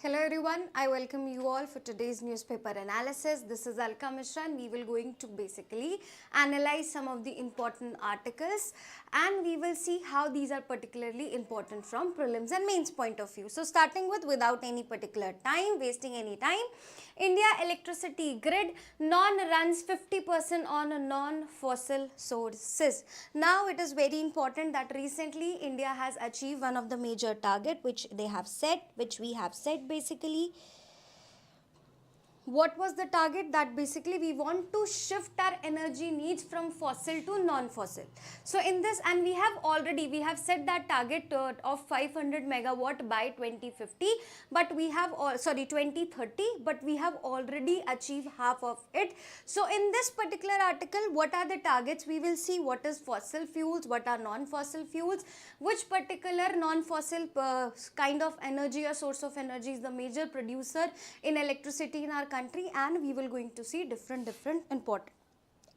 Hello everyone, I welcome you all for today's newspaper analysis. This is Alka and we will going to basically analyze some of the important articles and we will see how these are particularly important from prelims and mains point of view. So starting with without any particular time, wasting any time, India electricity grid runs 50% on non-fossil sources. Now it is very important that recently India has achieved one of the major target which we have set basically. What was the target? That basically we want to shift our energy needs from fossil to non-fossil. So in this, and we have set that target of 500 megawatt by 2050, but we have 2030, but we have already achieved half of it. So in this particular article, what are the targets? We will see what is fossil fuels, what are non-fossil fuels, which particular non-fossil kind of energy or source of energy is the major producer in electricity in our country, and we will going to see different important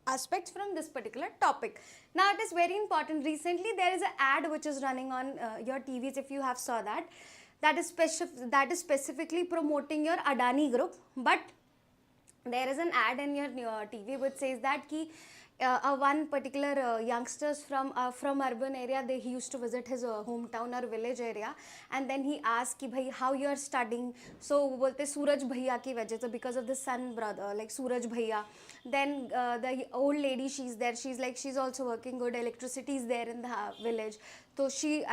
aspects from this particular topic. Now it is very important. Recently there is an ad which is running on your TVs, if you have saw that is specifically promoting your Adani group, but there is an ad in your TV which says that one particular youngsters from urban area, he used to visit his hometown or village area, and then he asked ki bhai how you are studying. So bolte Suraj bhaiya ki wajah, so because of the sun brother like Suraj bhaiya. Then the old lady, she's there, she's also working good, electricity is there in the village. So he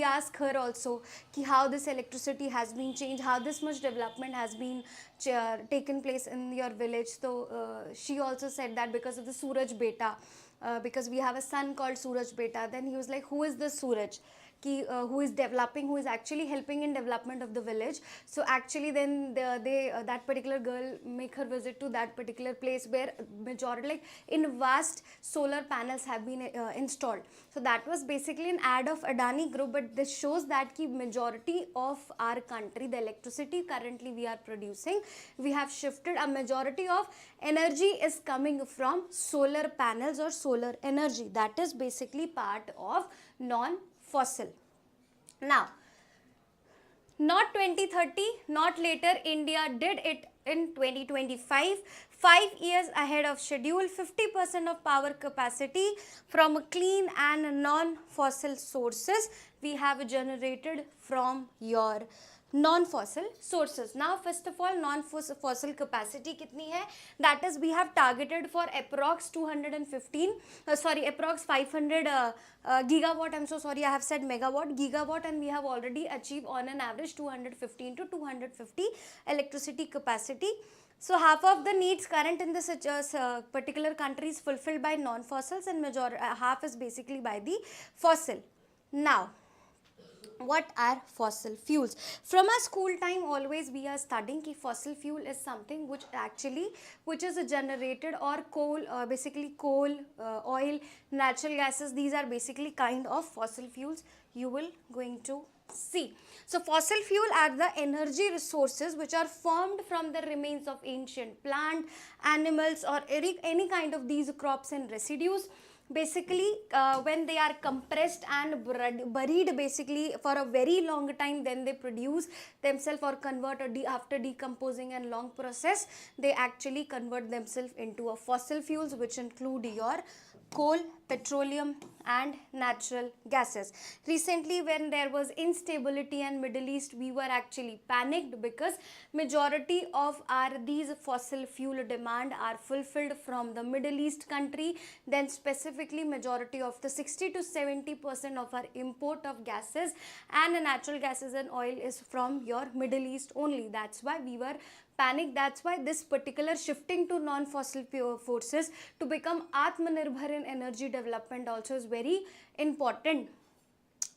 asked her also ki how this electricity has been changed, how this much development has been taken place in your village. So she also said that because of the Suraj beta, because we have a son called Suraj beta. Then he was like, who is this Suraj? Who is developing, who is actually helping in development of the village. So actually then that particular girl make her visit to that particular place where majority like in vast solar panels have been installed. So that was basically an ad of Adani group, but this shows that majority of our country, the electricity currently we are producing, we have shifted, a majority of energy is coming from solar panels or solar energy. That is basically part of non-fossil. Now, not 2030, not later, India did it in 2025, 5 years ahead of schedule. 50% of power capacity from clean and non-fossil sources we have generated from your non-fossil sources. Now first of all, non-fossil capacity kitni hai? That is, we have targeted for approx 500 gigawatt. I'm so sorry, I have said megawatt, gigawatt, and we have already achieved on an average 215 to 250 electricity capacity. So half of the needs current in this particular country is fulfilled by non-fossils, and half is basically by the fossil. Now, what are fossil fuels? From our school time always we are studying ki fossil fuel is something which is generated or coal, basically coal, oil, natural gases. These are basically kind of fossil fuels you will going to see. So fossil fuel are the energy resources which are formed from the remains of ancient plant, animals, or any kind of these crops and residues. Basically when they are compressed and buried basically for a very long time, then they produce themselves or convert, or after decomposing and long process, they actually convert themselves into a fossil fuels, which include your coal, petroleum and natural gases. Recently when there was instability in Middle East, we were actually panicked because majority of these fossil fuel demand are fulfilled from the Middle East country. Then specifically majority of the 60 to 70% of our import of gases and natural gases and oil is from your Middle East only. That's why we were panic. That's why this particular shifting to non-fossil forces to become Atmanirbhar in energy development also is very important.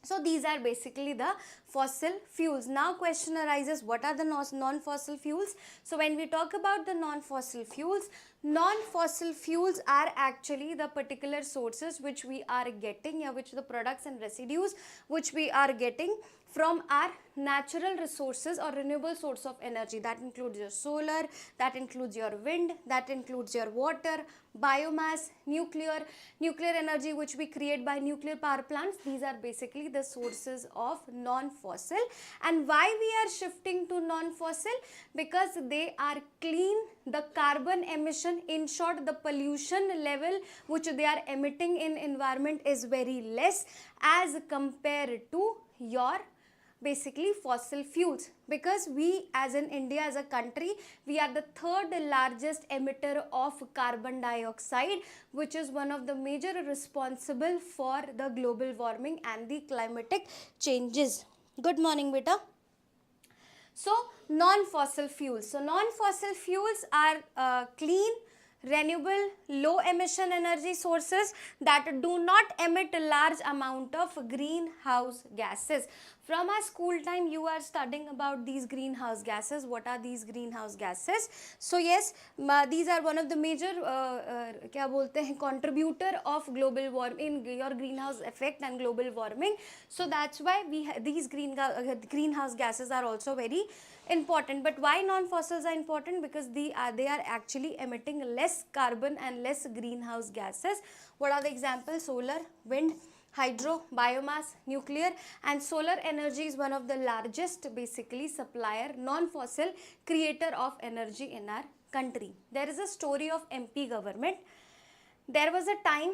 So these are basically the fossil fuels. Now question arises, what are the non-fossil fuels? So when we talk about the non-fossil fuels, Non-fossil fuels are actually the particular sources which we are getting, or which the products and residues which we are getting from our natural resources or renewable source of energy. That includes your solar, that includes your wind, that includes your water, biomass, nuclear energy which we create by nuclear power plants. These are basically the sources of non-fossil. And why we are shifting to non-fossil? Because they are clean, the carbon emission, in short the pollution level which they are emitting in environment is very less as compared to your basically fossil fuels, because we as in India as a country, we are the third largest emitter of carbon dioxide, which is one of the major responsible for the global warming and the climatic changes. Good morning beta. So non-fossil fuels. So non-fossil fuels are clean, renewable, low emission energy sources that do not emit a large amount of greenhouse gases. From our school time you are studying about these greenhouse gases. What are these greenhouse gases? So yes, these are one of the major क्या बोलते हैं contributor of global warming, in your greenhouse effect and global warming. So that's why these greenhouse gases are also very important. But why non-fossils are important? Because they are actually emitting less carbon and less greenhouse gases. What are the examples? Solar, wind, hydro, biomass, nuclear. And solar energy is one of the largest basically supplier, non-fossil creator of energy in our country. There is a story of MP government. There was a time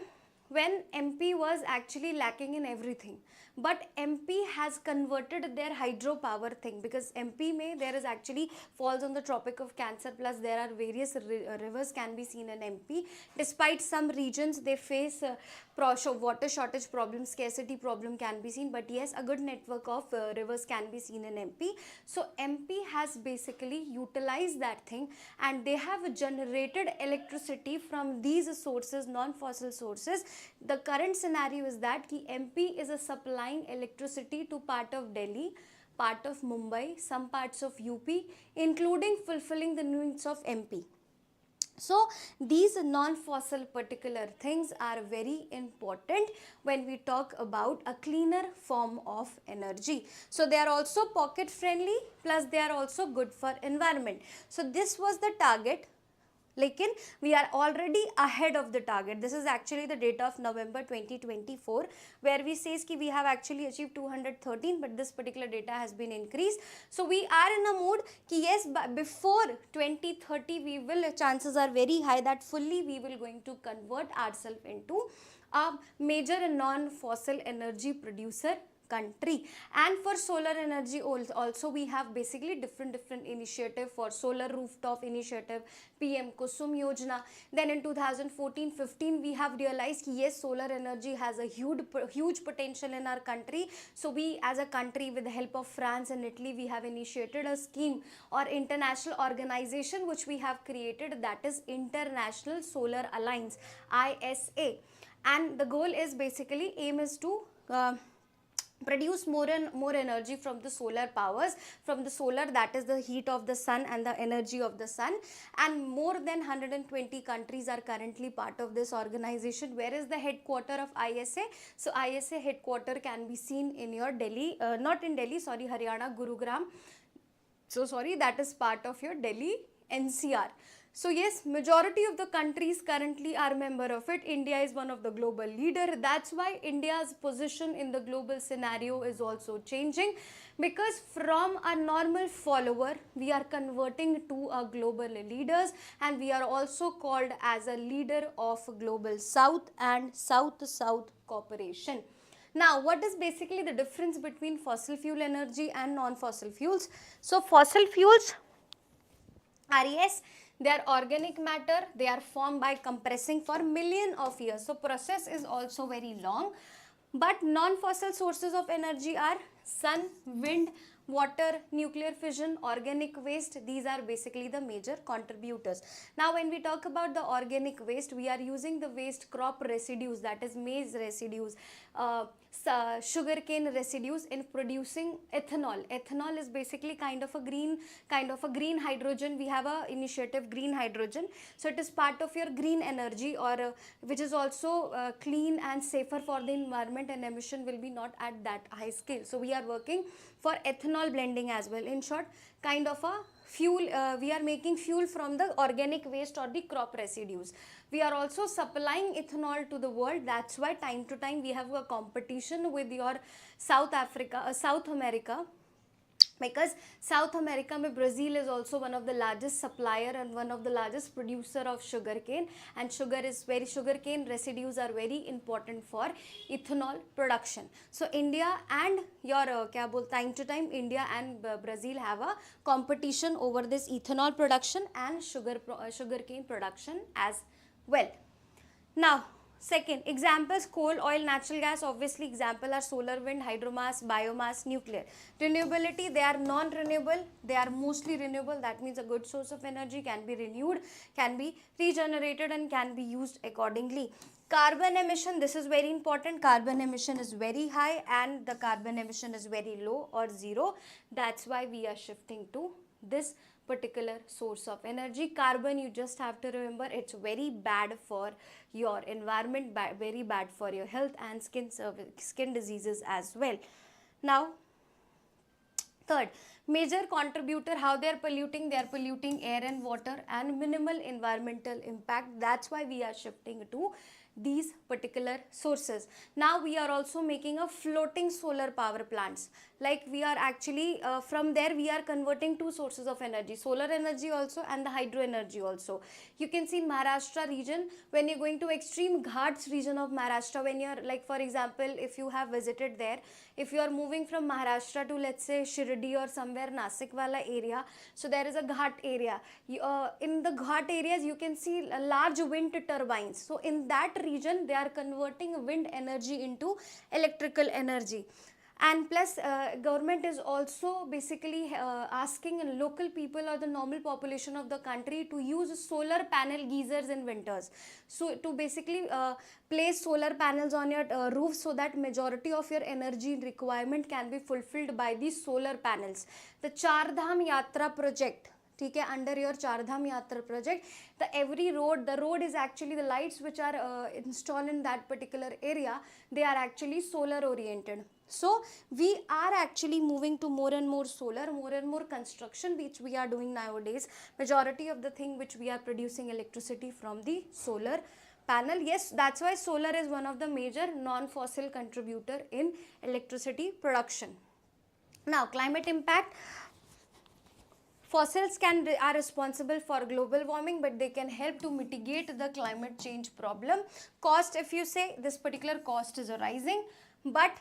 when MP was actually lacking in everything, but MP has converted their hydropower thing, because MP may there is actually falls on the Tropic of Cancer, plus there are various rivers can be seen in MP. Despite some regions they face water shortage problem, scarcity problem can be seen, but yes, a good network of rivers can be seen in MP. So MP has basically utilized that thing, and they have generated electricity from these sources, non-fossil sources. The current scenario is that MP is supplying electricity to part of Delhi, part of Mumbai, some parts of UP, including fulfilling the needs of MP. So these non-fossil particular things are very important when we talk about a cleaner form of energy. So they are also pocket friendly, plus they are also good for environment. So this was the target. Lekin we are already ahead of the target. This is actually the data of November 2024, where we says ki we have actually achieved 213, but this particular data has been increased. So we are in a mood ki yes, before 2030 we will, chances are very high that fully we will going to convert ourselves into a major non-fossil energy producer country. And for solar energy also we have basically different initiative. For solar rooftop initiative, PM Kusum Yojana. Then in 2014-15 we have realized yes, solar energy has a huge potential in our country. So we as a country, with the help of France and Italy, we have initiated a scheme or international organization which we have created, that is International Solar Alliance, ISA. And the goal is basically, aim is to produce more and more energy from the solar powers, from the solar, that is the heat of the sun and the energy of the sun. And more than 120 countries are currently part of this organization. Where is the headquarter of ISA? So ISA headquarter can be seen in your Delhi, not in Delhi, sorry, Haryana, Gurugram. So sorry, that is part of your Delhi NCR. So yes, majority of the countries currently are member of it. India is one of the global leader. That's why India's position in the global scenario is also changing, because from a normal follower we are converting to a global leaders, and we are also called as a leader of global South and South-South cooperation. Now, what is basically the difference between fossil fuel energy and non-fossil fuels? So fossil fuels are, yes, they are organic matter. They are formed by compressing for millions of years. So process is also very long. But non-fossil sources of energy are sun, wind, water, nuclear fission, organic waste, these are basically the major contributors. Now when we talk about the organic waste, we are using the waste crop residues, that is maize residues, sugarcane residues in producing ethanol. Ethanol is basically kind of a green hydrogen. We have a initiative green hydrogen, so it is part of your green energy, or which is also clean and safer for the environment, and emission will be not at that high scale. So we are working for ethanol blending as well. In short, kind of a fuel, we are making fuel from the organic waste or the crop residues. We are also supplying ethanol to the world. That's why time to time we have a competition with your South America, because South America mein Brazil is also one of the largest supplier and one of the largest producer of sugarcane, and sugarcane residues are very important for ethanol production. So India and your time to time India and Brazil have a competition over this ethanol production and sugarcane production as well. Now second, examples: coal, oil, natural gas. Obviously example are solar, wind, hydromass, biomass, nuclear. Renewability, they are non-renewable, they are mostly renewable. That means a good source of energy can be renewed, can be regenerated, and can be used accordingly. Carbon emission, this is very important. Carbon emission is very high and the carbon emission is very low or zero. That's why we are shifting to this particular source of energy. Carbon, you just have to remember, it's very bad for your environment, very bad for your health and skin diseases as well. Now third, major contributor, how they are polluting air and water, and minimal environmental impact. That's why we are shifting to these particular sources. Now we are also making a floating solar power plants, like we are actually from there we are converting two sources of energy, solar energy also and the hydro energy also. You can see in Maharashtra region, when you're going to extreme Ghats region of Maharashtra, when you're like, for example, if you have visited there, if you are moving from Maharashtra to let's say Shirdi or somewhere Nasik wala area, so there is a Ghat area. In the Ghat areas you can see large wind turbines. So in that region they are converting wind energy into electrical energy. And plus government is also basically asking local people or the normal population of the country to use solar panel geysers in winters, so to basically place solar panels on your roof, so that majority of your energy requirement can be fulfilled by these solar panels. The Char Dham Yatra project, ठीक है, under your Char Dham Yatra project, the road is actually, the lights which are installed in that particular area, they are actually solar oriented. So we are actually moving to more and more solar, more and more construction which we are doing nowadays. Majority of the thing which we are producing electricity from the solar panel. Yes, that's why solar is one of the major non-fossil contributor in electricity production. Now climate impact. Fossils are responsible for global warming, but they can help to mitigate the climate change problem. Cost, if you say, this particular cost is rising, but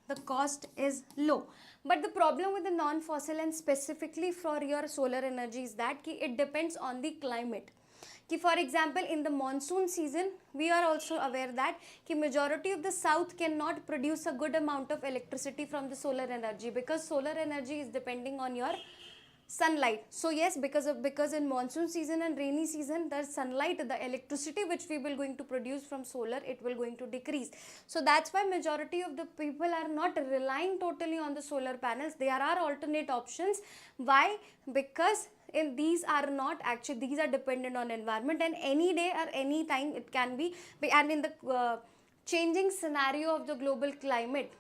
the cost is low. But the problem with the non-fossil and specifically for your solar energy is that it depends on the climate. For example, in the monsoon season, we are also aware that majority of the south cannot produce a good amount of electricity from the solar energy, because solar energy is depending on your sunlight. So yes, because in monsoon season and rainy season, the sunlight, the electricity which we will going to produce from solar, it will going to decrease. So that's why majority of the people are not relying totally on the solar panels. There are alternate options. Why? Because these are not actually, these are dependent on environment, and any day or any time it can be, and in the changing scenario of the global climate,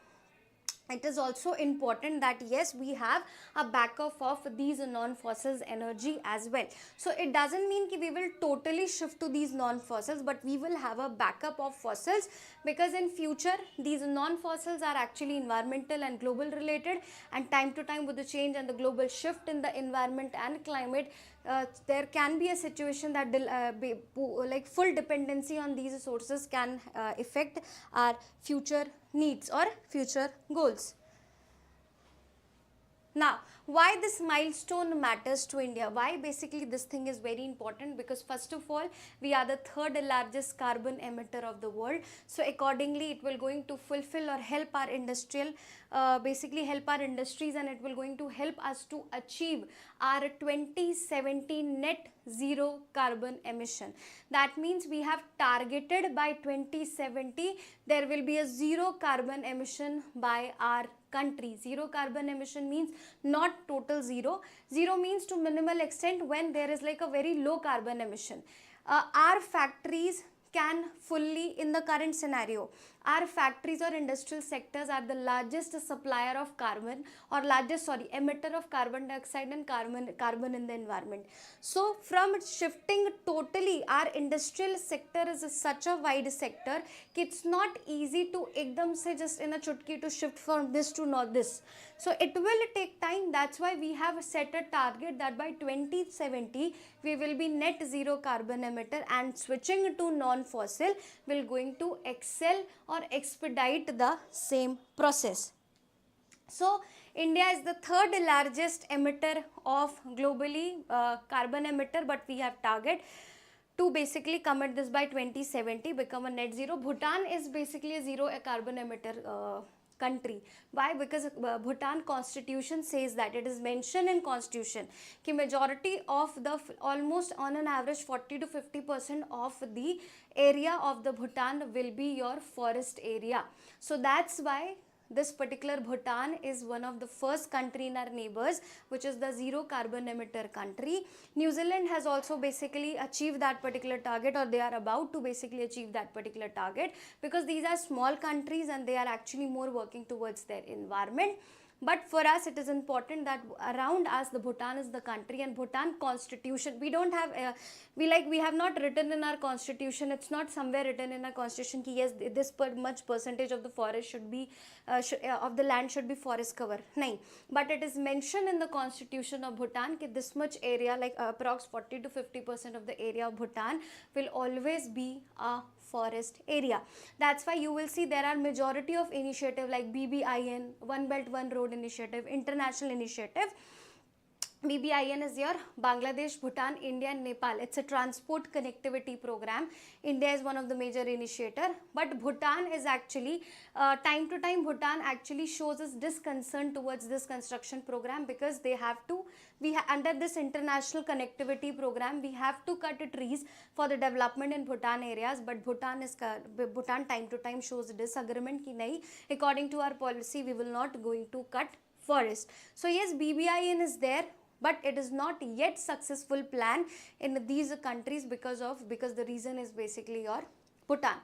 it is also important that yes, we have a backup of these non-fossils energy as well. So it doesn't mean that we will totally shift to these non-fossils, but we will have a backup of fossils, because in future these non-fossils are actually environmental and global related, and time to time with the change and the global shift in the environment and climate, there can be a situation that like full dependency on these sources can affect our future needs or future goals. Now, why this milestone matters to India? Why basically this thing is very important? Because first of all, we are the third largest carbon emitter of the world. So accordingly, it will going to fulfill or help our basically help our industries, and it will going to help us to achieve our 2070 net zero carbon emission. That means we have targeted by 2070 there will be a zero carbon emission by our country. Zero carbon emission means not total zero. Zero means to minimal extent when there is like a very low carbon emission. Our factories can fully, in the current scenario, our factories or industrial sectors are the largest supplier of carbon, or largest, emitter of carbon dioxide and carbon in the environment. So from shifting totally, our industrial sector is such a wide sector, it's not easy to ekdam se just in a chutki to shift from this to not this. So it will take time. That's why we have set a target that by 2070 we will be net zero carbon emitter, and switching to non-fossil will going to excel or expedite the same process. So India is the third largest emitter of globally carbon emitter, but we have target to basically commit this by 2070, become a net zero. Bhutan is basically a zero carbon emitter country. Why? Because Bhutan constitution says that, it is mentioned in constitution कि majority of the, almost on an average 40 to 50% of the area of the Bhutan will be your forest area. So that's why this particular Bhutan is one of the first country in our neighbors which is the zero carbon emitter country. New Zealand has also basically achieved that particular target, or they are about to basically achieve that particular target, because these are small countries and they are actually more working towards their environment. But for us, it is important that around us, the Bhutan is the country, and Bhutan constitution, we don't have, we have not written in our constitution, it's not somewhere written in our constitution ki yes, this much percentage of the forest should be, of the land should be forest cover. Nahin. But it is mentioned in the constitution of Bhutan ki this much area, like approx 40 to 50% of the area of Bhutan will always be a forest area. That's why you will see there are majority of initiative like BBIN, One Belt One Road initiative, international initiative. BBIN is your Bangladesh, Bhutan, India and Nepal. It's a transport connectivity program. India is one of the major initiator, but Bhutan is actually, time to time Bhutan actually shows us disconcern towards this construction program, because they have to, under this international connectivity program, we have to cut trees for the development in Bhutan areas, but Bhutan time to time shows disagreement ki nahi, according to our policy we will not going to cut forest. So yes, BBIN is there, but it is not yet successful plan in these countries because the reason is basically your Bhutan.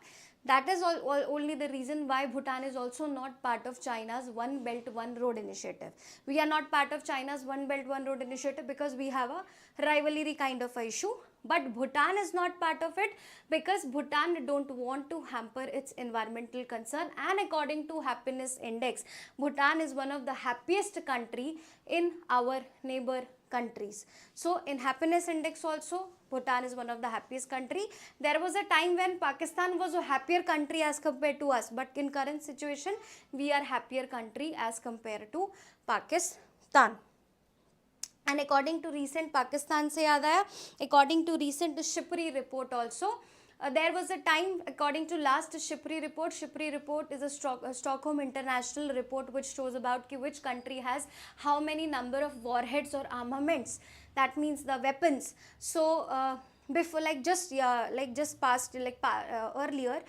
That is only the reason why Bhutan is also not part of China's One Belt One Road initiative. We are not part of China's One Belt One Road initiative because we have a rivalry kind of a issue. But Bhutan is not part of it because Bhutan don't want to hamper its environmental concern, and according to happiness index, Bhutan is one of the happiest country in our neighbor countries. So in happiness index also, Bhutan is one of the happiest country. There was a time when Pakistan was a happier country as compared to us, but in current situation, we are happier country as compared to Pakistan. And according to recent Pakistan se yaad aaya, according to recent Shipri report also, there was a time, according to last Shipri report is a Stockholm International report which shows about which country has how many number of warheads or armaments, that means the weapons. So before, earlier,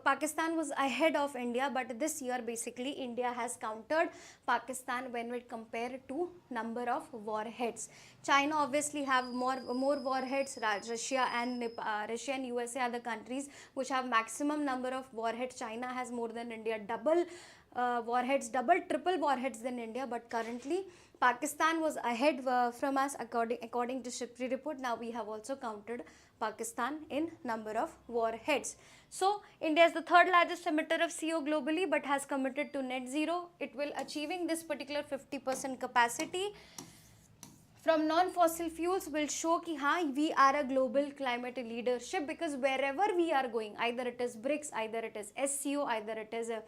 Pakistan was ahead of India, but this year basically India has countered Pakistan when we compare to number of warheads. China obviously have more warheads. Russia and USA are the countries which have maximum number of warheads. China has more than India, double warheads, triple warheads than India, but currently Pakistan was ahead from us according to Shipri report. Now we have also counted Pakistan in number of warheads. So India is the third largest emitter of CO globally, but has committed to net zero. It will achieving this particular 50% capacity from non-fossil fuels will show ki haan, we are a global climate leadership, because wherever we are going, either it is BRICS, either it is SCO, either it is a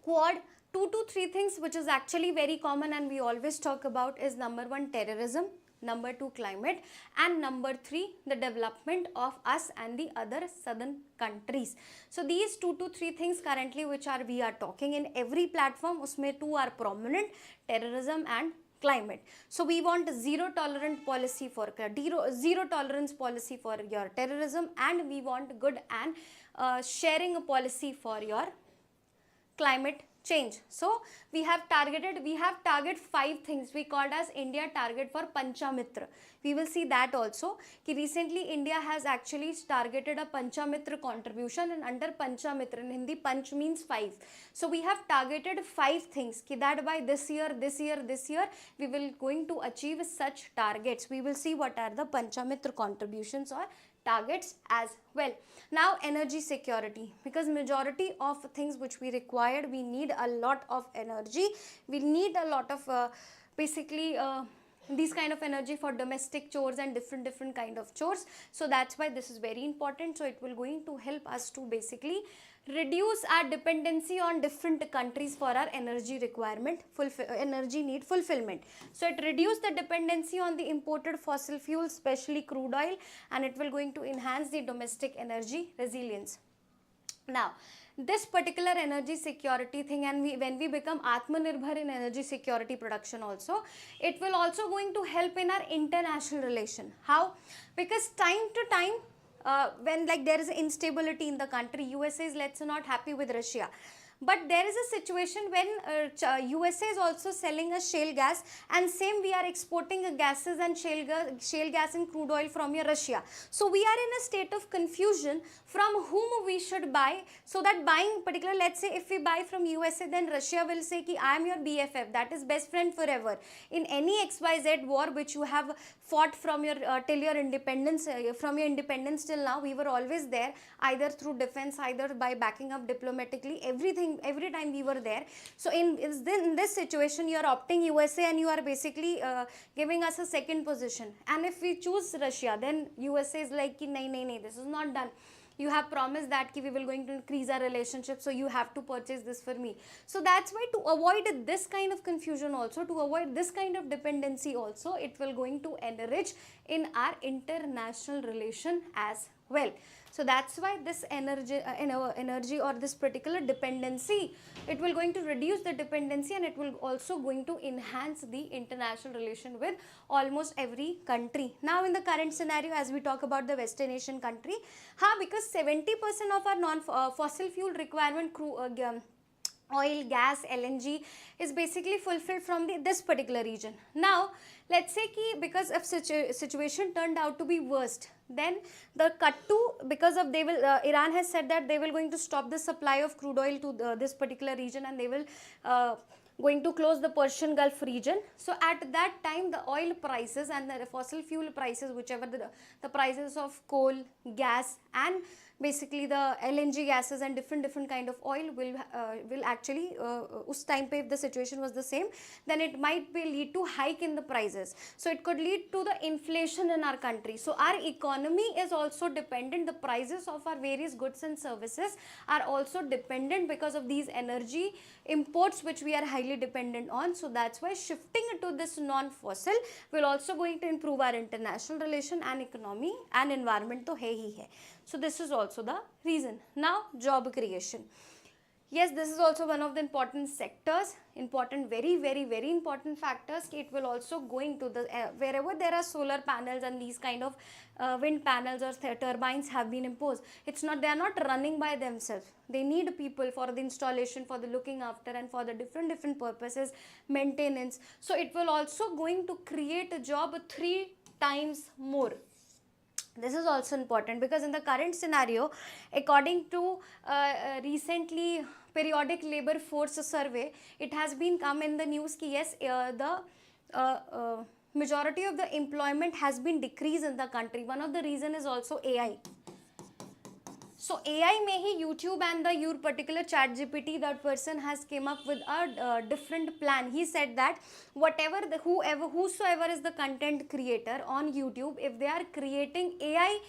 Quad, 2 to 3 things which is actually very common and we always talk about is number 1 terrorism, number 2 climate, and number 3 the development of us and the other southern countries. So these 2 to 3 things currently which are we are talking in every platform, usme 2 are prominent, terrorism and climate. So we want zero tolerance policy for your terrorism, and we want good and sharing a policy for your climate change. So we have target 5 things we called as India target for Panchamitra. We will see that also कि recently India has actually targeted a Panchamitra contribution, and under Panchamitra in Hindi Panch means 5. So we have targeted 5 things कि that by this year we will going to achieve such targets. We will see what are the Panchamitra contributions or targets as well. Now energy security, because majority of things which we required, we need a lot of energy, we need a lot of basically these kind of energy for domestic chores and different kind of chores. So that's why this is very important. So it will going to help us to basically reduce our dependency on different countries for our energy requirement, energy need fulfillment. So it reduce the dependency on the imported fossil fuels, especially crude oil, and it will going to enhance the domestic energy resilience. Now this particular energy security thing, and when we become Atmanirbhar in energy security production also, it will also going to help in our international relation. How? Because time to time when like there is instability in the country, USA is let's say not happy with Russia, but there is a situation when USA is also selling a shale gas, and same we are exporting gases and shale gas and crude oil from Russia. So we are in a state of confusion from whom we should buy, so that buying particular, let's say if we buy from USA, then Russia will say ki I am your BFF, that is best friend forever. In any XYZ war which you have fought from your till your independence, from your independence till now, we were always there, either through defense, either by backing up diplomatically, every time we were there. So in this situation, you are opting USA and you are basically giving us a second position. And if we choose Russia, then USA is like ki nahi, this is not done. You have promised that ki we will going to increase our relationship, so you have to purchase this for me. So that's why, to avoid this kind of confusion also, to avoid this kind of dependency also, it will going to enrich in our international relation as well. So that's why this energy or this particular dependency, it will going to reduce the dependency, and it will also going to enhance the international relation with almost every country. Now in the current scenario, as we talk about the Western Asian country, because 70% of our non-fossil fuel requirement, oil, gas, LNG is basically fulfilled from this particular region. Now let's say ki because if situation turned out to be worst, then the cut to, because of Iran has said that they will going to stop the supply of crude oil to this particular region, and they will going to close the Persian Gulf region. So at that time, the oil prices and the fossil fuel prices, whichever the prices of coal, gas, and basically the LNG gases and different kind of oil will actually us time pe if the situation was the same, then it might be lead to hike in the prices. So it could lead to the inflation in our country. So our economy is also dependent, the prices of our various goods and services are also dependent because of these energy imports which we are highly dependent on. So that's why shifting to this non-fossil will also going to improve our international relation and economy and environment, to hai hi hai. So this is also the reason. Now job creation. Yes, this is also one of the important sectors, very important factors. It will also going to the wherever there are solar panels and these kind of wind panels or turbines have been imposed. It's not, they are not running by themselves. They need people for the installation, for the looking after, and for the different purposes, maintenance. So it will also going to create a job 3 times more. This is also important because in the current scenario, according to recently periodic labor force survey, it has been come in the news ki yes, the majority of the employment has been decreased in the country. One of the reason is also AI. So AI mein hi YouTube and your particular chat GPT, that person has came up with a different plan. He said that whosoever is the content creator on YouTube, if they are creating AI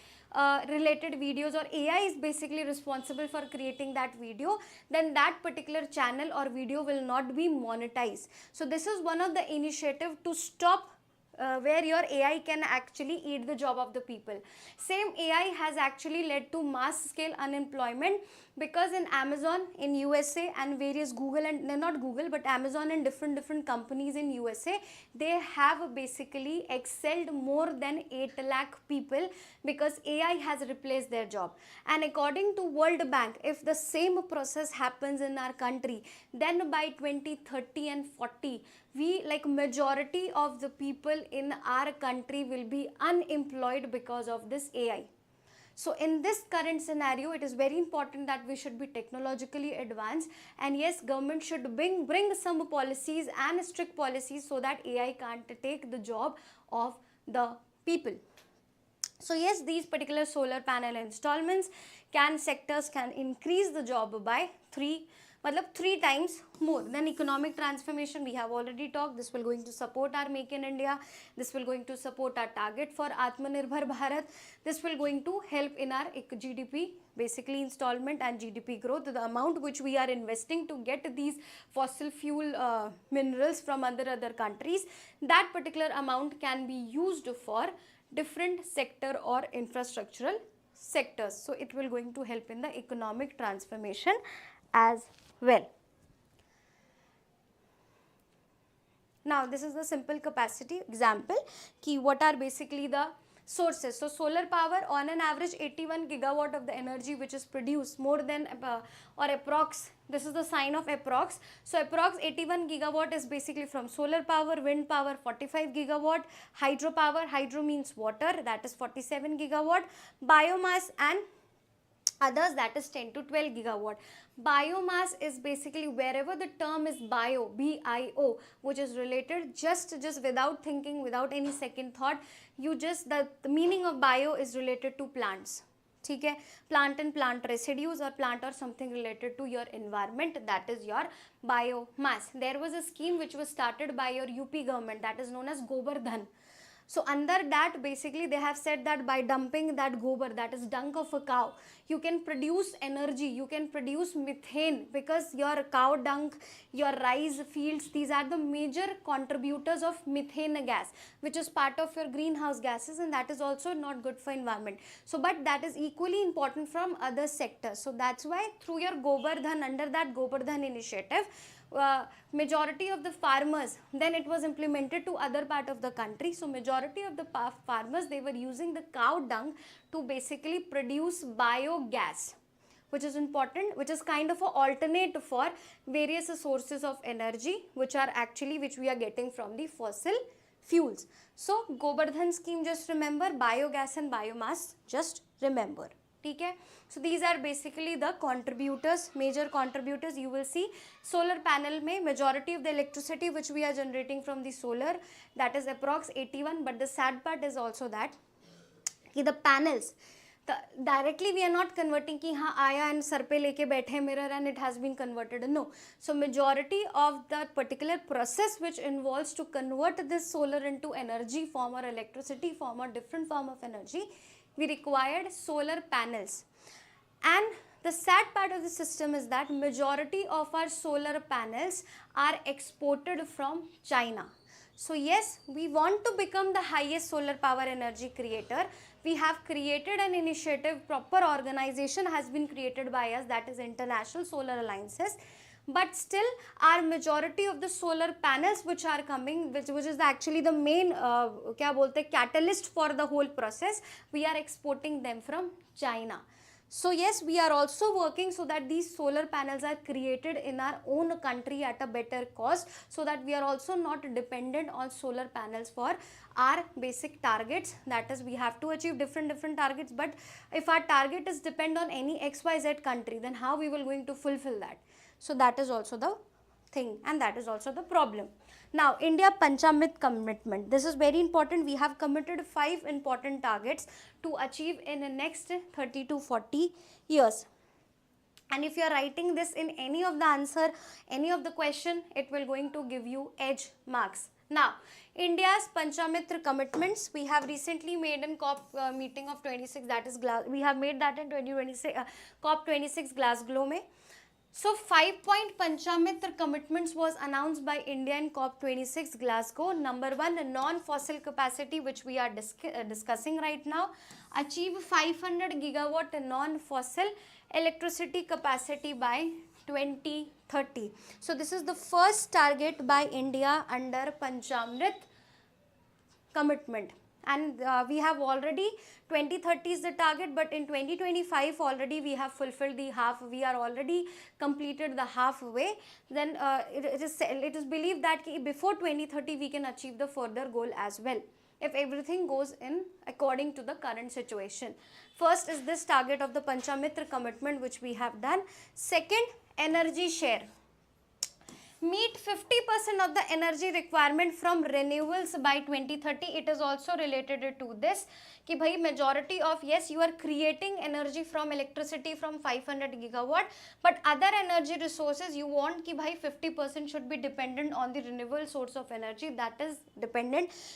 related videos, or AI is basically responsible for creating that video, then that particular channel or video will not be monetized. So this is one of the initiative to stop where your AI can actually eat the job of the people. Same AI has actually led to mass scale unemployment, because in Amazon in USA and various Google and not Google but Amazon and different companies in USA, they have basically excelled more than 8 lakh people because AI has replaced their job. And according to World Bank, if the same process happens in our country, then by 2030 and 40, we, like majority of the people in our country, will be unemployed because of this AI. So in this current scenario, it is very important that we should be technologically advanced, and yes, government should bring some policies and strict policies so that AI can't take the job of the people. So yes, these particular solar panel installments sectors can increase the job by 3 times more. Then economic transformation, we have already talked. This will going to support our Make in India. This will going to support our target for Atmanirbhar Bharat. This will going to help in our GDP, basically installment and GDP growth. The amount which we are investing to get these fossil fuel minerals from other countries, that particular amount can be used for different sector or infrastructural sectors. So it will going to help in the economic transformation as well. Now this is the simple capacity example ki what are basically the sources. So solar power, on an average 81 gigawatt of the energy which is produced, more than or approx, this is the sign of approx. So approx 81 gigawatt is basically from solar power, wind power 45 gigawatt, hydropower, hydro means water, that is 47 gigawatt, biomass and others, that is 10 to 12 gigawatt. Biomass is basically wherever the term is bio, B-I-O, which is related, just without thinking, without any second thought, you just, the meaning of bio is related to plants. Okay? Plant and plant residues, or plant or something related to your environment, that is your biomass. There was a scheme which was started by your UP government, that is known as Gobardhan. So under that, basically they have said that by dumping that gobar, that is dung of a cow, you can produce energy, you can produce methane, because your cow dung, your rice fields, these are the major contributors of methane gas, which is part of your greenhouse gases, and that is also not good for environment. So but that is equally important from other sectors. So that's why through your Gobardhan, under that Gobardhan initiative, majority of the farmers, then it was implemented to other part of the country. So majority of the farmers, they were using the cow dung to basically produce biogas, which is important, which is kind of an alternate for various sources of energy which we are getting from the fossil fuels. So Gobardhan scheme, just remember, biogas and biomass, just remember. Okay? So these are basically the contributors, major contributors. You will see solar panel mein majority of the electricity which we are generating from the solar, that is approx 81, but the sad part is also that the panels, directly we are not converting ki haan aaya and sar pe leke baithe mirror and it has been converted. No. So majority of that particular process which involves to convert this solar into energy form or electricity form or different form of energy, we required solar panels. And the sad part of the system is that majority of our solar panels are exported from China. So yes, we want to become the highest solar power energy creator. We have created an initiative, proper organization has been created by us, that is International Solar Alliances. But still our majority of the solar panels which are coming, which is actually the main catalyst for the whole process, we are exporting them from China. So yes, we are also working so that these solar panels are created in our own country at a better cost, so that we are also not dependent on solar panels for our basic targets. That is, we have to achieve different targets, but if our target is depend on any XYZ country, then how we will going to fulfill that? So that is also the thing, and that is also the problem. Now, India Panchamrit commitment. This is very important. We have committed 5 important targets to achieve in the next 30 to 40 years. And if you are writing this in any of the answer, any of the question, it will going to give you edge marks. Now, India's Panchamitra commitments, we have recently made in COP meeting of 26, that is we have made that in 2026 COP 26 Glasgow mein. So 5-point Panchamitra commitments was announced by India in COP 26 Glasgow. Number 1, non-fossil capacity, which we are discussing right now. Achieve 500 gigawatt non-fossil electricity capacity by 2030. So this is the first target by India under Panchamrit commitment, and we have already 2030 is the target, but in 2025 already we have fulfilled the half, we are already completed the halfway. Then it is believed that before 2030 we can achieve the further goal as well, if everything goes in according to the current situation. First is this target of the Panchamitra commitment which we have done. Second, energy share. Meet 50% of the energy requirement from renewables by 2030. It is also related to this कि भाई majority of, yes, you are creating energy from electricity from 500 gigawatt, but other energy resources you want कि भाई 50% should be dependent on the renewable source of energy, that is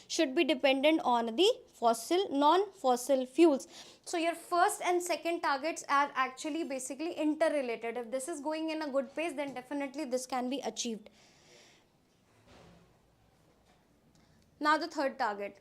should be dependent on the non-fossil fuels. So your first and second targets are actually basically interrelated. If this is going in a good pace, then definitely this can be achieved. Now the third target,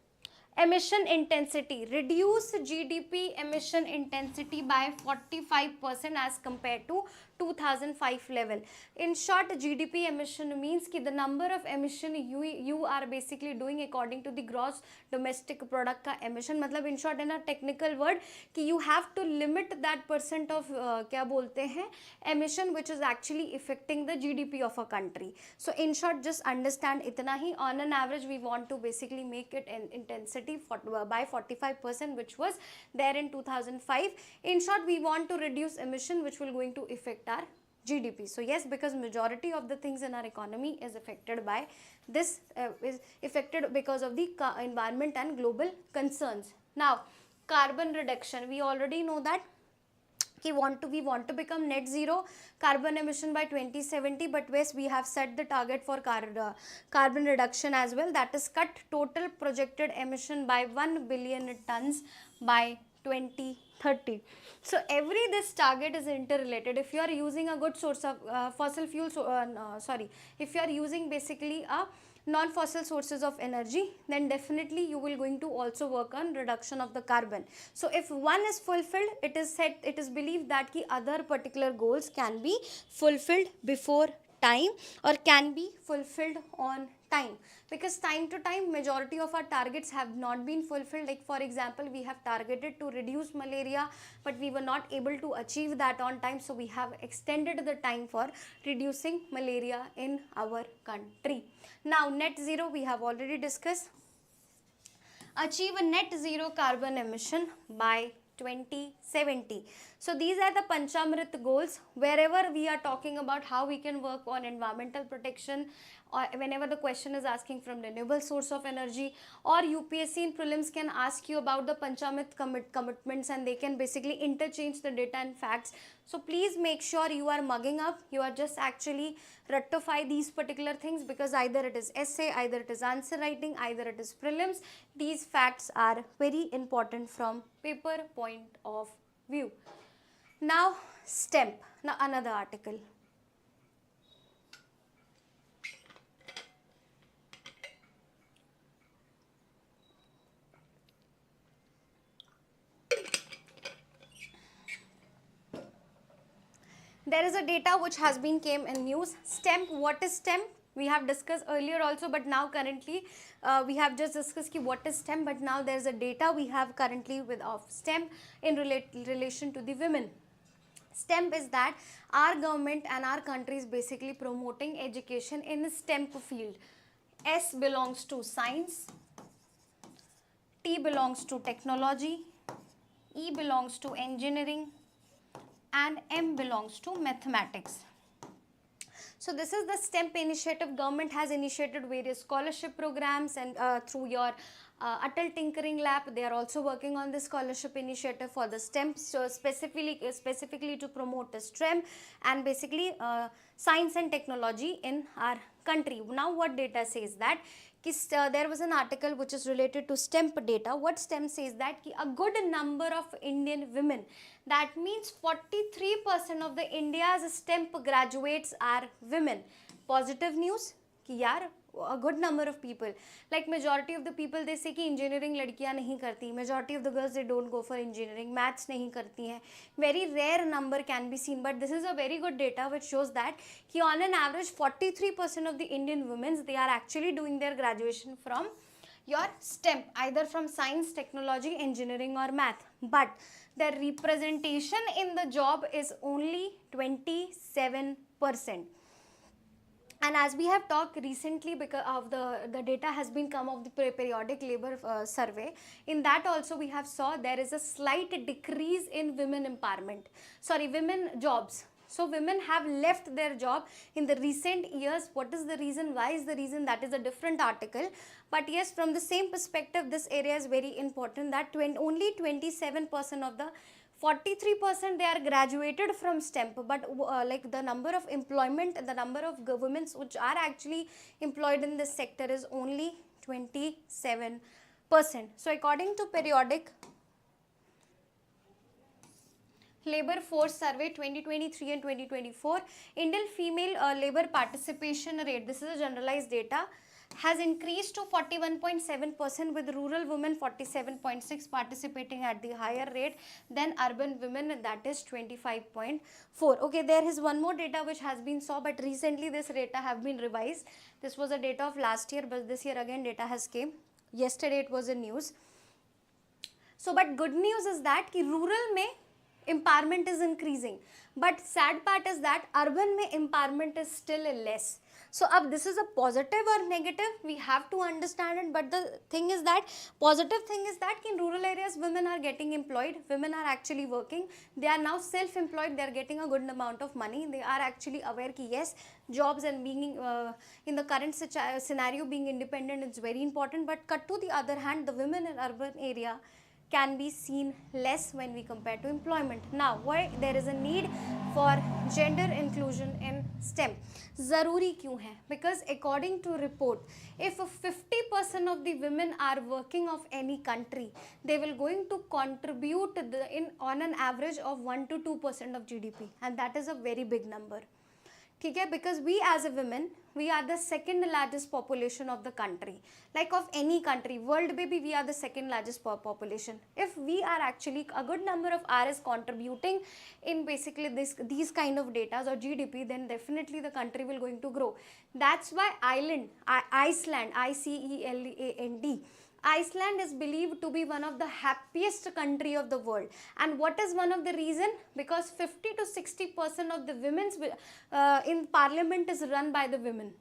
emission intensity. Reduce GDP emission intensity by 45% as compared to 2005 level. In short, GDP emission means कि the number of emission you are basically doing according to the gross domestic product का emission. मतलब in short, in a technical word, कि you have to limit that percent of क्या बोलते हैं emission which is actually affecting the GDP of a country. So in short, just understand इतना ही. On an average, we want to basically make it in intensity by 45%, which was there in 2005. In short, we want to reduce emission which will going to affect our GDP. So yes, because majority of the things in our economy is affected by this, is affected because of the environment and global concerns. Now, carbon reduction. We already know that we want to become net zero carbon emission by 2070, but yes, we have set the target for carbon reduction as well, that is cut total projected emission by 1 billion tons by 2030. So this target is interrelated. If you are using a good source of fossil fuel, if you are using basically a non-fossil sources of energy, then definitely you will going to also work on reduction of the carbon. So if one is fulfilled, it is believed that the other particular goals can be fulfilled before time or can be fulfilled on time, because time to time majority of our targets have not been fulfilled. Like for example, we have targeted to reduce malaria, but we were not able to achieve that on time, so we have extended the time for reducing malaria in our country. Now net zero we have already discussed. Achieve a net zero carbon emission by 2070. So these are the Panchamrit goals. Wherever we are talking about how we can work on environmental protection, or whenever the question is asking from renewable source of energy, or UPSC in prelims can ask you about the Panchamrit commitments, and they can basically interchange the data and facts. So please make sure you are mugging up, you are just actually rectify these particular things, because either it is essay, either it is answer writing, either it is prelims. These facts are very important from paper point of view. Now STEM, now another article. There is a data which has been came in news. STEM, what is STEM? We have discussed earlier also, but now currently we have just discussed what is STEM, but now there is a data we have currently with of STEM in relation to the women. STEM is that our government and our country is basically promoting education in the STEM field. S belongs to science, T belongs to technology, E belongs to engineering, and M belongs to mathematics. So this is the STEM initiative. Government has initiated various scholarship programs, and through your Atal Tinkering Lab, they are also working on this scholarship initiative for the STEM, so specifically to promote the STEM and basically science and technology in our country. Now what data says that there was an article which is related to STEM data. What STEM says that a good number of Indian women, that means 43% of the India's STEM graduates are women. Positive news कि यार a good number of people, like majority of the people they say कि engineering लड़कियां नहीं करती, majority of the girls they don't go for engineering, maths नहीं करती हैं, very rare number can be seen, but this is a very good data which shows that कि on an average 43% of the Indian women they are actually doing their graduation from your STEM, either from science, technology, engineering or math, but their representation in the job is only 27%. And as we have talked recently, because of the data has been come of the periodic labor survey, in that also we have saw there is a slight decrease in women empowerment, women jobs. So women have left their job in the recent years. What is the reason? Why is the reason? That is a different article. But yes, from the same perspective, this area is very important, that only 27% of the 43% they are graduated from STEM, but like the number of employment, the number of women which are actually employed in this sector is only 27%. So according to periodic labor force survey 2023 and 2024, Indian female labor participation rate, this is a generalized data, has increased to 41.7%, with rural women 47.6 participating at the higher rate than urban women, that is 25.4. Okay, there is one more data which has been saw, but recently this data have been revised. This was a data of last year, but this year again data has came. Yesterday it was in news. So but good news is that ki rural mein empowerment is increasing, but sad part is that urban mein empowerment is still less. So this is a positive or negative, we have to understand it, but the thing is that positive thing is that in rural areas women are getting employed, women are actually working, they are now self-employed, they are getting a good amount of money, they are actually aware ki yes, jobs and being in the current scenario being independent is very important, but cut to the other hand, the women in urban area can be seen less when we compare to employment. Now, why there is a need for gender inclusion in STEM? Zaruri kyun hai? Because according to report, if 50% of the women are working of any country, they will going to contribute on an average of 1 to 2% of GDP, and that is a very big number. Okay, because we as a women, we are the second largest population of the country, like of any country, world baby, we are the second largest population. If we are actually, a good number of RS contributing in basically these kind of data or GDP, then definitely the country will going to grow. That's why Iceland, ICELAND, Iceland is believed to be one of the happiest country of the world. And what is one of the reason? Because 50 to 60% of the women's in parliament is run by the women.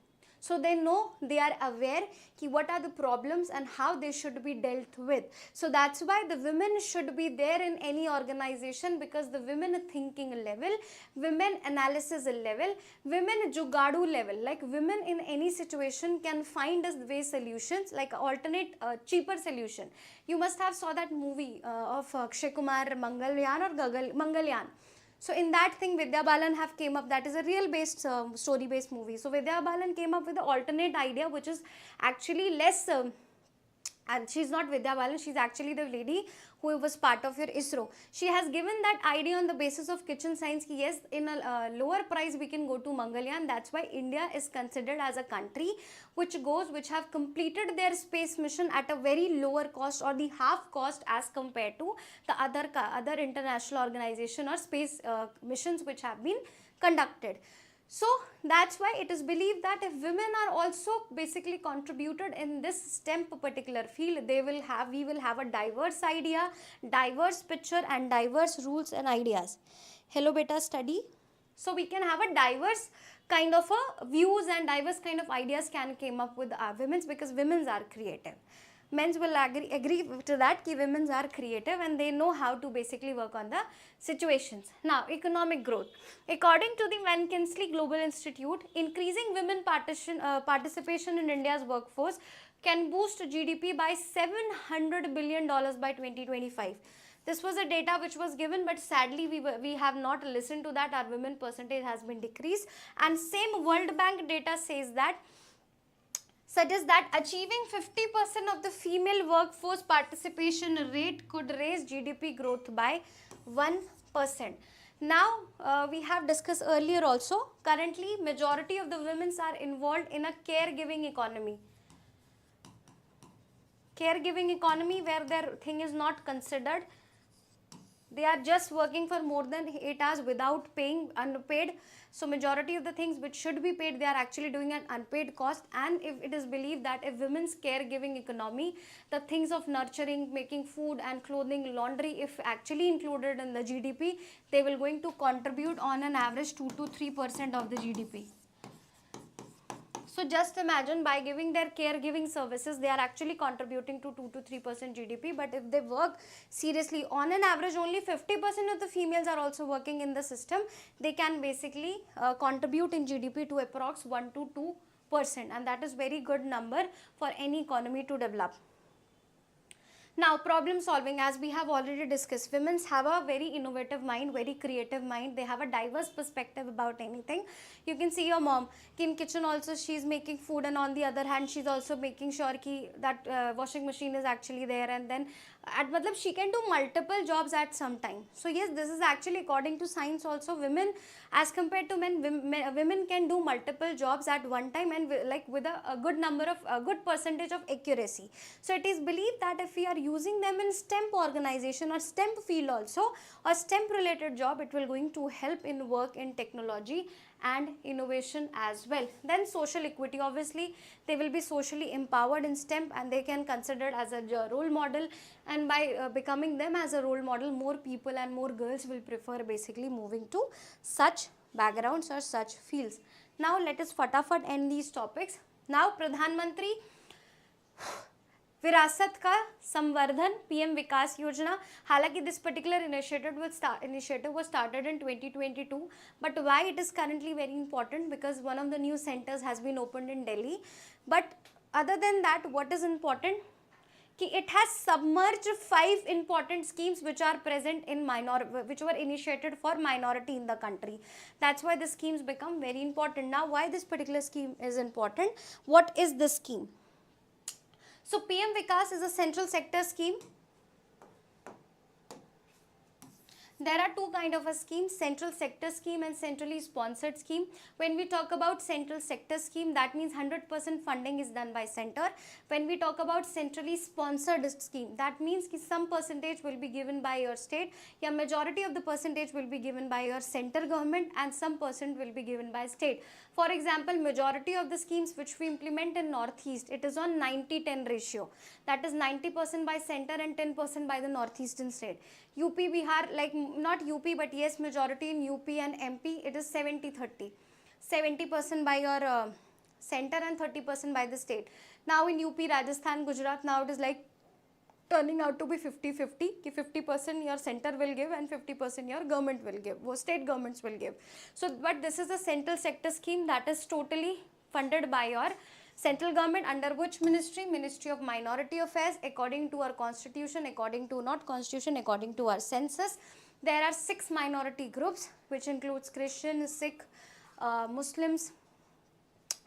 So they know, they are aware ki what are the problems and how they should be dealt with. So that's why the women should be there in any organization, because the women thinking level, women analysis level, women jugadu level, like women in any situation can find us way solutions, like alternate cheaper solution. You must have saw that movie of Akshay Kumar, Mangalyaan or Mangalyaan. So in that thing, Vidya Balan have came up, that is a real based story based movie. So Vidya Balan came up with an alternate idea which is actually less, and she's not Vidya Balan, she's actually the lady who was part of your ISRO. She has given that idea on the basis of kitchen science ki yes, in a lower price we can go to Mangalyaan. That's why India is considered as a country which have completed their space mission at a very lower cost or the half cost as compared to the other international organization or space missions which have been conducted. So that's why it is believed that if women are also basically contributed in this STEM particular field, we will have a diverse idea, diverse picture and diverse rules and ideas. Hello beta, study. So we can have a diverse kind of views and diverse kind of ideas can came up with our women's, because women's are creative. Men's will agree to that ki women's are creative and they know how to basically work on the situations. Now, economic growth. According to the Van Kinsley Global Institute, increasing women participation in India's workforce can boost GDP by $700 billion by 2025. This was a data which was given, but sadly we have not listened to that. Our women percentage has been decreased, and same World Bank data says that, suggests that achieving 50% of the female workforce participation rate could raise GDP growth by 1%. Now, we have discussed earlier also, currently majority of the women are involved in a caregiving economy. Caregiving economy where their thing is not considered. They are just working for more than 8 hours without paying, unpaid. So majority of the things which should be paid, they are actually doing an unpaid cost. And if it is believed that if women's caregiving economy, the things of nurturing, making food and clothing, laundry, if actually included in the GDP, they will going to contribute on an average 2 to 3% of the GDP. So just imagine, by giving their caregiving services, they are actually contributing to 2 to 3% GDP. But if they work seriously, on an average only 50% of the females are also working in the system, they can basically contribute in GDP to approx 1 to 2%, and that is very good number for any economy to develop. Now, problem solving, as we have already discussed, women have a very innovative mind, very creative mind. They have a diverse perspective about anything. You can see your mom in kitchen also, she is making food, and on the other hand, she is also making sure that washing machine is actually there, and then she can do multiple jobs at some time. So yes, this is actually according to science also, women as compared to men, women can do multiple jobs at one time, and like with a good number of, a good percentage of accuracy. So it is believed that if we are using them in STEM organization or STEM field also, or STEM related job, it will going to help in work in technology and innovation as well. Then social equity, obviously they will be socially empowered in STEM, and they can consider as a role model, and by becoming them as a role model, more people and more girls will prefer basically moving to such backgrounds or such fields. Now let us fatafat end these topics. Now Pradhan Mantri विरासत का संवर्धन PM विकास योजना, हालांकि this particular initiative was started in 2022, but why it is currently very important, because one of the new centers has been opened in Delhi. But other than that, what is important, it has submerged 5 important schemes which are present in which were initiated for minority in the country. That's why the schemes become very important. Now, why this particular scheme is important? What is this scheme? So PM Vikas is a central sector scheme. There are two kind of a scheme, central sector scheme and centrally sponsored scheme. When we talk about central sector scheme, that means 100% funding is done by center. When we talk about centrally sponsored scheme, that means some percentage will be given by your state, या majority of the percentage will be given by your center government, and some percent will be given by state. For example, majority of the schemes which we implement in Northeast, it is on 90-10 ratio. That is 90% by center and 10% by the Northeastern state. UP, Bihar, like not UP, but yes, majority in UP and MP, it is 70-30. 70% by your center and 30% by the state. Now in UP, Rajasthan, Gujarat, now it is like turning out to be 50-50, 50% your center will give and 50% your government will give, state governments will give. So, but this is a central sector scheme that is totally funded by your central government, under which ministry? Ministry of Minority Affairs, according to our constitution, according to not constitution, according to our census. There are 6 minority groups, which includes Christian, Sikh, Muslims,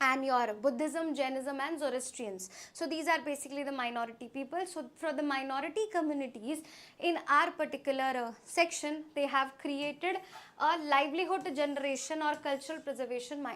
and your Buddhism, Jainism and Zoroastrians. So these are basically the minority people. So for the minority communities in our particular section, they have created a livelihood generation or cultural preservation.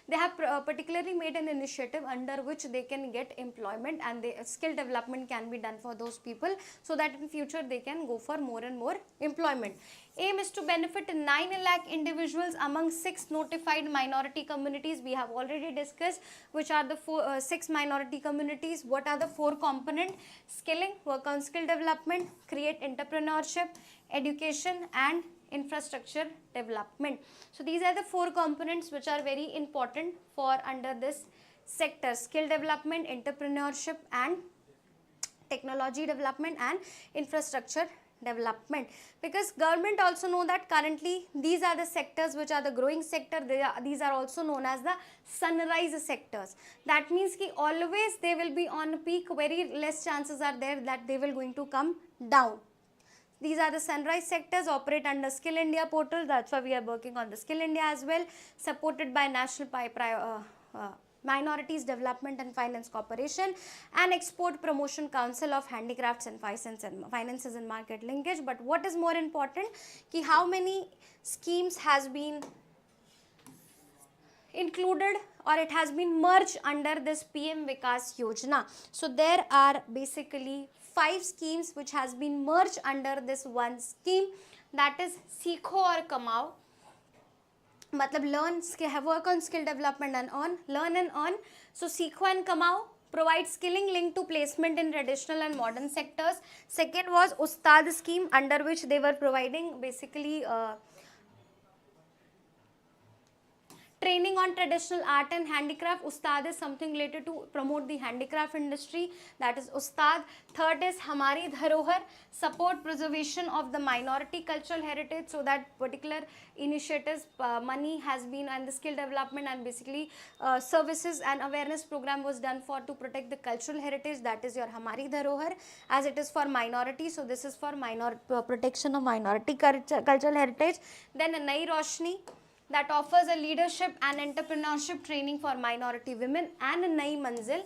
They have particularly made an initiative under which they can get employment, and skill development can be done for those people, so that in future they can go for more and more employment. Aim is to benefit 9 lakh individuals among 6 notified minority communities. We have already discussed which are the 6 minority communities. What are the 4 components? Skilling, work on skill development, create entrepreneurship, education and infrastructure development. So these are the 4 components which are very important for under this sector: skill development, entrepreneurship and technology development and infrastructure development, because government also know that currently these are the sectors which are the growing sector. These are also known as the sunrise sectors. That means ki always they will be on peak, very less chances are there that they will going to come down. These are the sunrise sectors, operate under Skill India portal. That's why we are working on the Skill India as well, supported by National Minorities Development and Finance Corporation and Export Promotion Council of Handicrafts and Finances and Market Linkage. But what is more important, ki how many schemes has been included or it has been merged under this PM Vikas Yojana. So there are basically 5 schemes which has been merged under this one scheme, that is Seekho aur Kamao. मतलब learn, work on skill development and on, learn and on. So Seekho and Kamao provide skilling linked to placement in traditional and modern sectors. Second was Ustad scheme, under which they were providing basically training on traditional art and handicraft. Ustad is something related to promote the handicraft industry, that is Ustad. Third is Hamari Dharohar, support preservation of the minority cultural heritage. So that particular initiatives, money has been, and the skill development and basically services and awareness program was done for to protect the cultural heritage. That is your Hamari Dharohar, as it is for minority. So this is for protection of minority cultural heritage. Then Nai Roshni, that offers a leadership and entrepreneurship training for minority women, and Nai Manzil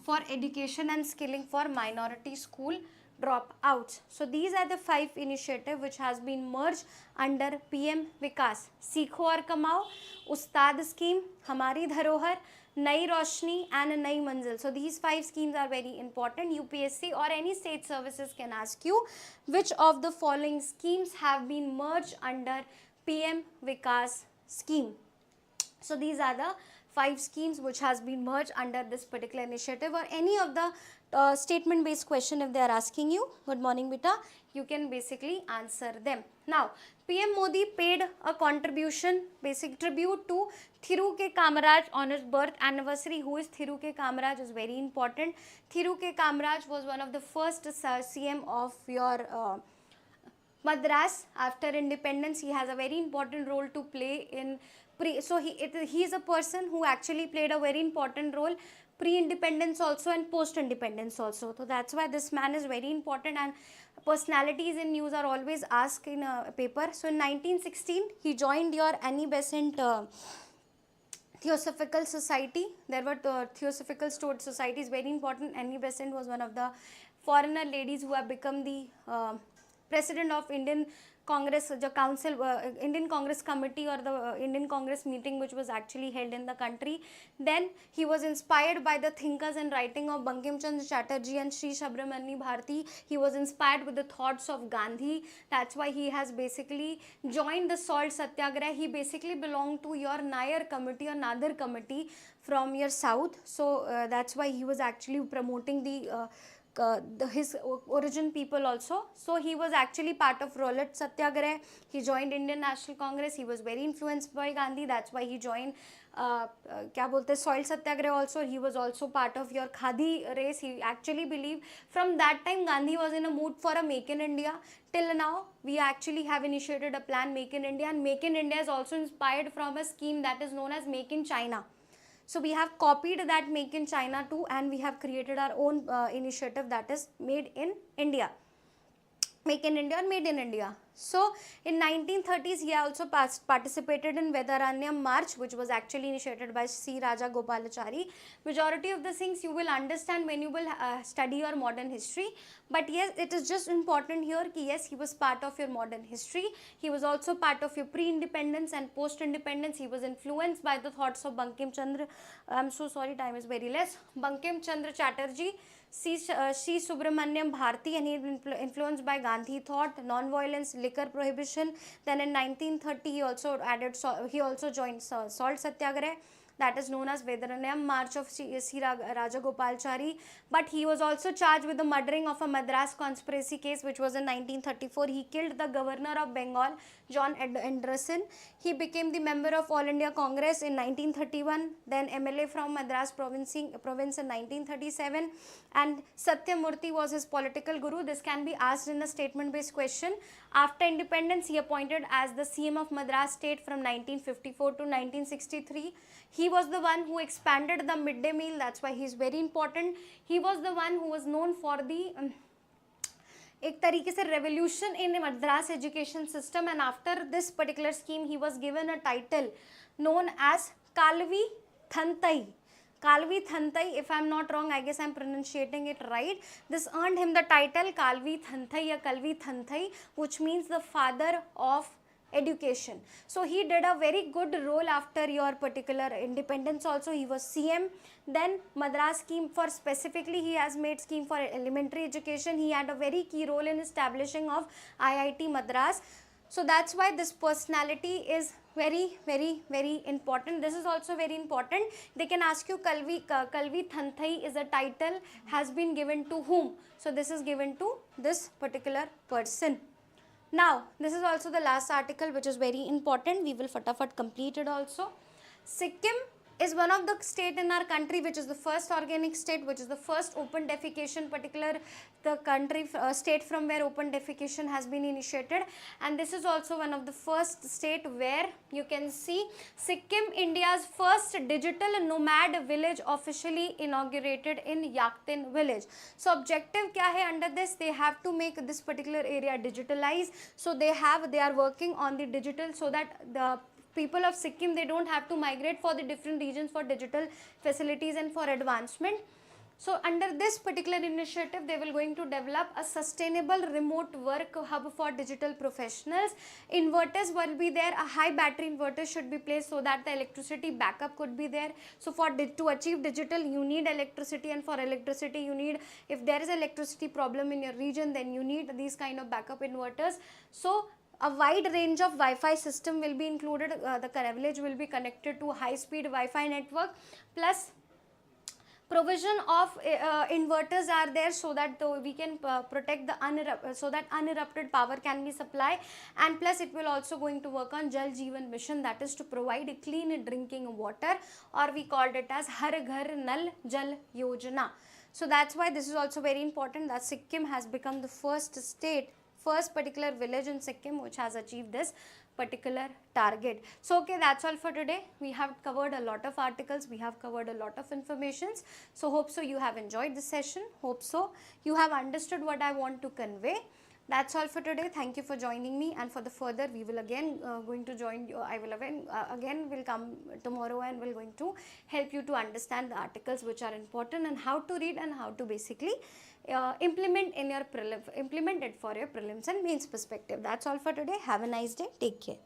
for education and skilling for minority school dropouts. So these are the 5 initiatives which has been merged under PM Vikas. Seekho aur Kamao, Ustad scheme, Hamari Dharohar, Nai Roshni and Nai Manzil. So these 5 schemes are very important. UPSC or any state services can ask you which of the following schemes have been merged under PM Vikas scheme. So these are the 5 schemes which has been merged under this particular initiative, or any of the statement based question if they are asking you. Good morning beta, you can basically answer them. Now PM Modi paid a contribution, basic tribute to Thiru K. Kamaraj on his birth anniversary. Who is Thiru K. Kamaraj is very important. Thiru K. Kamaraj was one of the first CM of your Madras after independence. He has a very important role to play in he is a person who actually played a very important role pre-independence also and post-independence also. So that's why this man is very important, and personalities in news are always asked in a paper. So in 1916 he joined your Annie Besant Theosophical Society. There were Theosophical societies, very important. Annie Besant was one of the foreigner ladies who have become the president of Indian Congress, the council, Indian Congress committee, or the Indian Congress meeting which was actually held in the country. Then he was inspired by the thinkers and writing of Bankim Chandra Chatterjee and Sri Subramani Bharati. He was inspired with the thoughts of Gandhi. That's why he has basically joined the salt satyagraha. He basically belonged to your Nair committee or Nadar committee from your south. So that's why he was actually promoting his origin people also. So he was actually part of Rowlatt Satyagraha. He joined Indian National Congress. He was very influenced by Gandhi. That's why he joined soil satyagraha also. He was also part of your Khadi race. He actually believed from that time Gandhi was in a mood for a Make in India. Till now we actually have initiated a plan Make in India, and Make in India is also inspired from a scheme that is known as Make in China. So we have copied that Make in China too, and we have created our own initiative, that is Made in India. Make in India or Made in India. So in 1930s he also participated in Vedaranyam March, which was actually initiated by C. Raja Gopalachari. Majority of the things you will understand when you will study your modern history. But yes, it is just important here ki yes, he was part of your modern history. He was also part of your pre-independence and post-independence. He was influenced by the thoughts of Bankim Chandra. I'm so sorry, time is very less. Bankim Chandra Chatterjee, Sri Subramaniam Bharati, and he influenced by Gandhi thought, non-violence, liquor prohibition. Then in 1930 he also joined salt satyagraha. that is known as Vedaranayam March of C. Rajagopalachari. But he was also charged with the murdering of a Madras conspiracy case, which was in 1934. He killed the governor of Bengal, John Anderson. He became the member of All India Congress in 1931, then MLA from Madras province in 1937, and Satyamurthy was his political guru. This can be asked in a statement based question. After independence, he appointed as the CM of Madras state from 1954 to 1963. He was the one who expanded the midday meal, that's why he is very important. He was the one who was known for the एक तरीके से revolution in Madras education system, and after this particular scheme he was given a title known as Kalvi Thantai. Kalvi Thantai, if I am not wrong, I guess I am pronunciating it right. This earned him the title Kalvi Thantai or Kalvi Thantai, which means the father of education. So he did a very good role after your particular independence also. He was CM. Then Madras scheme for specifically he has made scheme for elementary education. He had a very key role in establishing of IIT Madras. So that's why this personality is very important. This is also very important. They can ask you Kalvi Thantai is a title has been given to whom? So this is given to this particular person. Now this is also the last article which is very important. We will fatafat complete it also. Sikkim is one of the state in our country which is the first organic state, which is the first open defecation, the country state from where open defecation has been initiated, and this is also one of the first state where you can see Sikkim, India's first digital nomad village, officially inaugurated in Yaktin village. So objective kya hai under this? They have to make this particular area digitalized. So they are working on the digital so that the people of Sikkim, they don't have to migrate for the different regions for digital facilities and for advancement. So under this particular initiative, they will going to develop a sustainable remote work hub for digital professionals. Inverters will be there. A high battery inverter should be placed so that the electricity backup could be there. So to achieve digital, you need electricity, and for electricity you need, if there is electricity problem in your region, then you need these kind of backup inverters. So a wide range of Wi-Fi system will be included. The village will be connected to high-speed Wi-Fi network, plus provision of inverters are there so that we can protect so that uninterrupted power can be supplied, and plus it will also going to work on Jal Jeevan mission, that is to provide clean drinking water, or we called it as Har Ghar Nal Jal Yojana. So that's why this is also very important that Sikkim has become the first particular village in Sikkim which has achieved this particular target. So okay, that's all for today. We have covered a lot of articles, we have covered a lot of informations. So hope so you have enjoyed this session, hope so you have understood what I want to convey. That's all for today. Thank you for joining me, and for the further we will again going to join you. I will again will come tomorrow and will going to help you to understand the articles which are important and how to read and how to basically implement it for your prelims and mains perspective. That's all for today. Have a nice day. Take care.